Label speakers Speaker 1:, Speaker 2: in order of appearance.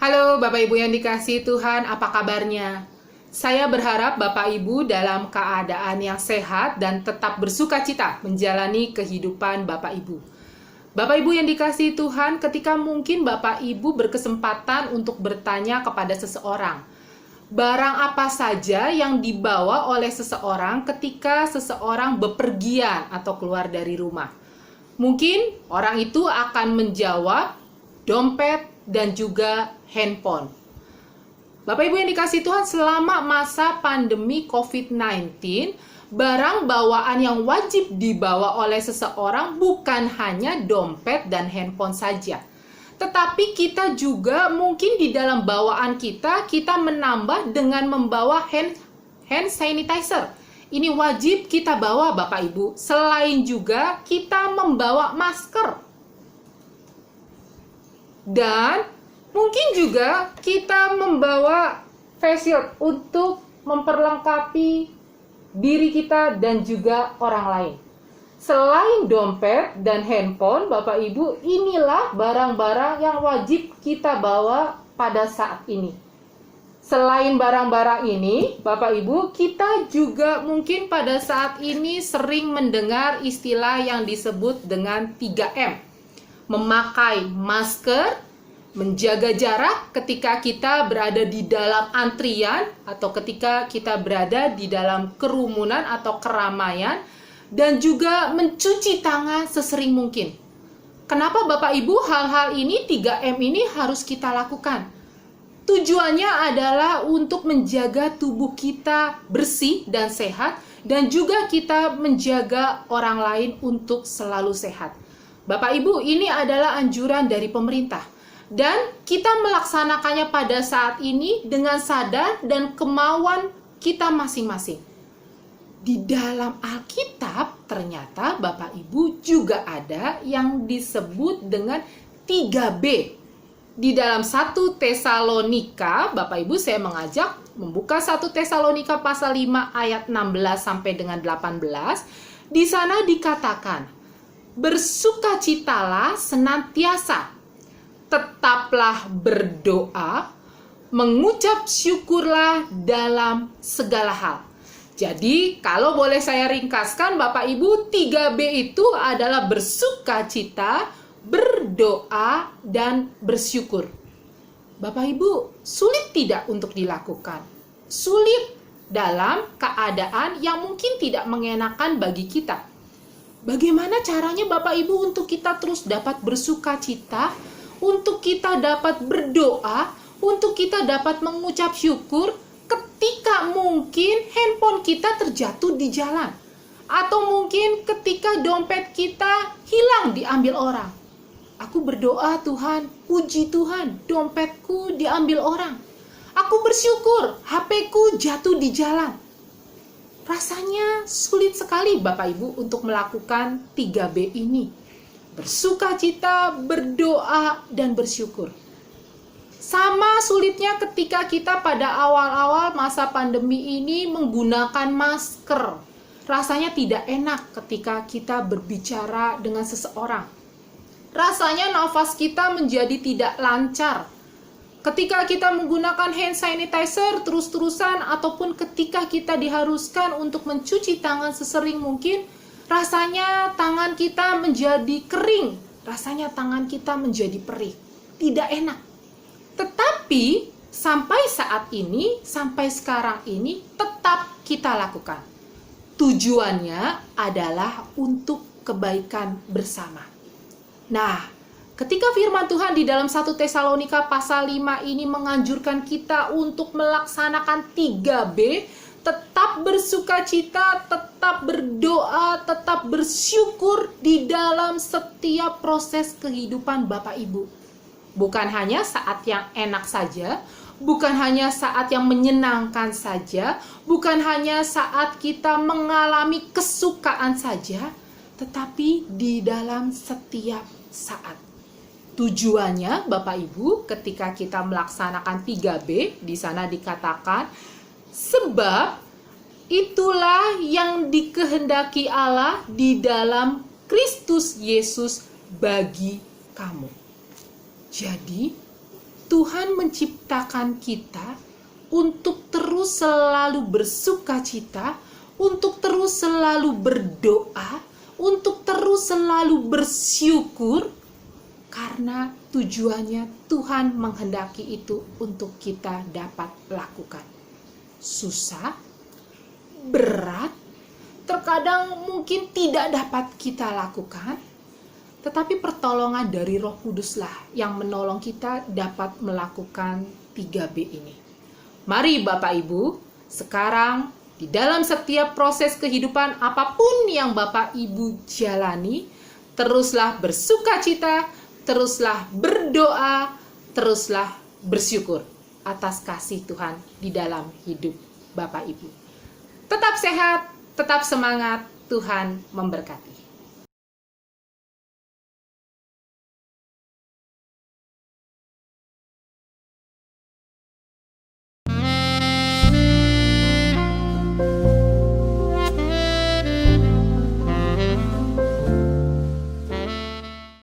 Speaker 1: Halo Bapak Ibu yang dikasihi Tuhan, apa kabarnya? Saya berharap Bapak Ibu dalam keadaan yang sehat dan tetap bersukacita menjalani kehidupan Bapak Ibu. Bapak Ibu yang dikasihi Tuhan, ketika mungkin Bapak Ibu berkesempatan untuk bertanya kepada seseorang, barang apa saja yang dibawa oleh seseorang ketika seseorang bepergian atau keluar dari rumah. Mungkin orang itu akan menjawab dompet dan juga handphone. Bapak Ibu yang dikasihi Tuhan, selama masa pandemi COVID-19, barang bawaan yang wajib dibawa oleh seseorang bukan hanya dompet dan handphone saja. Tetapi kita juga mungkin di dalam bawaan kita menambah dengan membawa hand sanitizer. Ini wajib kita bawa Bapak Ibu. Selain juga kita membawa masker. Dan mungkin juga kita membawa face shield untuk memperlengkapi diri kita dan juga orang lain. Selain dompet dan handphone, Bapak Ibu, inilah barang-barang yang wajib kita bawa pada saat ini. Selain barang-barang ini, Bapak Ibu, kita juga mungkin pada saat ini sering mendengar istilah yang disebut dengan 3M. Memakai masker, menjaga jarak ketika kita berada di dalam antrian atau ketika kita berada di dalam kerumunan atau keramaian, dan juga mencuci tangan sesering mungkin. Kenapa Bapak Ibu hal-hal ini 3M ini harus kita lakukan? Tujuannya adalah untuk menjaga tubuh kita bersih dan sehat, dan juga kita menjaga orang lain untuk selalu sehat. Bapak Ibu, ini adalah anjuran dari pemerintah. Dan kita melaksanakannya pada saat ini dengan sadar dan kemauan kita masing-masing. Di dalam Alkitab ternyata Bapak Ibu juga ada yang disebut dengan 3B. Di dalam 1 Tesalonika, Bapak Ibu saya mengajak membuka 1 Tesalonika pasal 5 ayat 16 sampai dengan 18. Di sana dikatakan, bersukacitalah senantiasa, tetaplah berdoa, mengucap syukurlah dalam segala hal. Jadi, kalau boleh saya ringkaskan Bapak Ibu, 3B itu adalah bersukacita, berdoa, dan bersyukur. Bapak Ibu, sulit tidak untuk dilakukan? Sulit dalam keadaan yang mungkin tidak mengenakan bagi kita. Bagaimana caranya Bapak Ibu untuk kita terus dapat bersukacita, untuk kita dapat berdoa, untuk kita dapat mengucap syukur ketika mungkin handphone kita terjatuh di jalan, atau mungkin ketika dompet kita hilang diambil orang. Aku berdoa, Tuhan, puji Tuhan, dompetku diambil orang. Aku bersyukur, HP-ku jatuh di jalan. Rasanya sulit sekali Bapak Ibu untuk melakukan 3B ini. Bersukacita, berdoa, dan bersyukur. Sama sulitnya ketika kita pada awal-awal masa pandemi ini menggunakan masker. Rasanya tidak enak ketika kita berbicara dengan seseorang. Rasanya nafas kita menjadi tidak lancar. Ketika kita menggunakan hand sanitizer terus-terusan ataupun ketika kita diharuskan untuk mencuci tangan sesering mungkin, rasanya tangan kita menjadi kering. Rasanya tangan kita menjadi perih. Tidak enak. Tetapi sampai saat ini, sampai sekarang ini tetap kita lakukan. Tujuannya adalah untuk kebaikan bersama. Nah, ketika firman Tuhan di dalam 1 Tesalonika pasal 5 ini menganjurkan kita untuk melaksanakan 3B, tetap bersukacita, tetap berdoa, tetap bersyukur di dalam setiap proses kehidupan Bapak Ibu. Bukan hanya saat yang enak saja, bukan hanya saat yang menyenangkan saja, bukan hanya saat kita mengalami kesukaan saja, tetapi di dalam setiap saat. Tujuannya Bapak Ibu ketika kita melaksanakan 3B, di sana dikatakan, sebab itulah yang dikehendaki Allah di dalam Kristus Yesus bagi kamu. Jadi Tuhan menciptakan kita untuk terus selalu bersukacita, untuk terus selalu berdoa, untuk terus selalu bersyukur, karena tujuannya Tuhan menghendaki itu untuk kita dapat lakukan. Susah, berat, terkadang mungkin tidak dapat kita lakukan, tetapi pertolongan dari Roh Kuduslah yang menolong kita dapat melakukan 3B ini. Mari Bapak Ibu, sekarang di dalam setiap proses kehidupan apapun yang Bapak Ibu jalani, teruslah bersukacita, teruslah berdoa, teruslah bersyukur atas kasih Tuhan di dalam hidup Bapak Ibu. Tetap sehat, tetap semangat, Tuhan memberkati.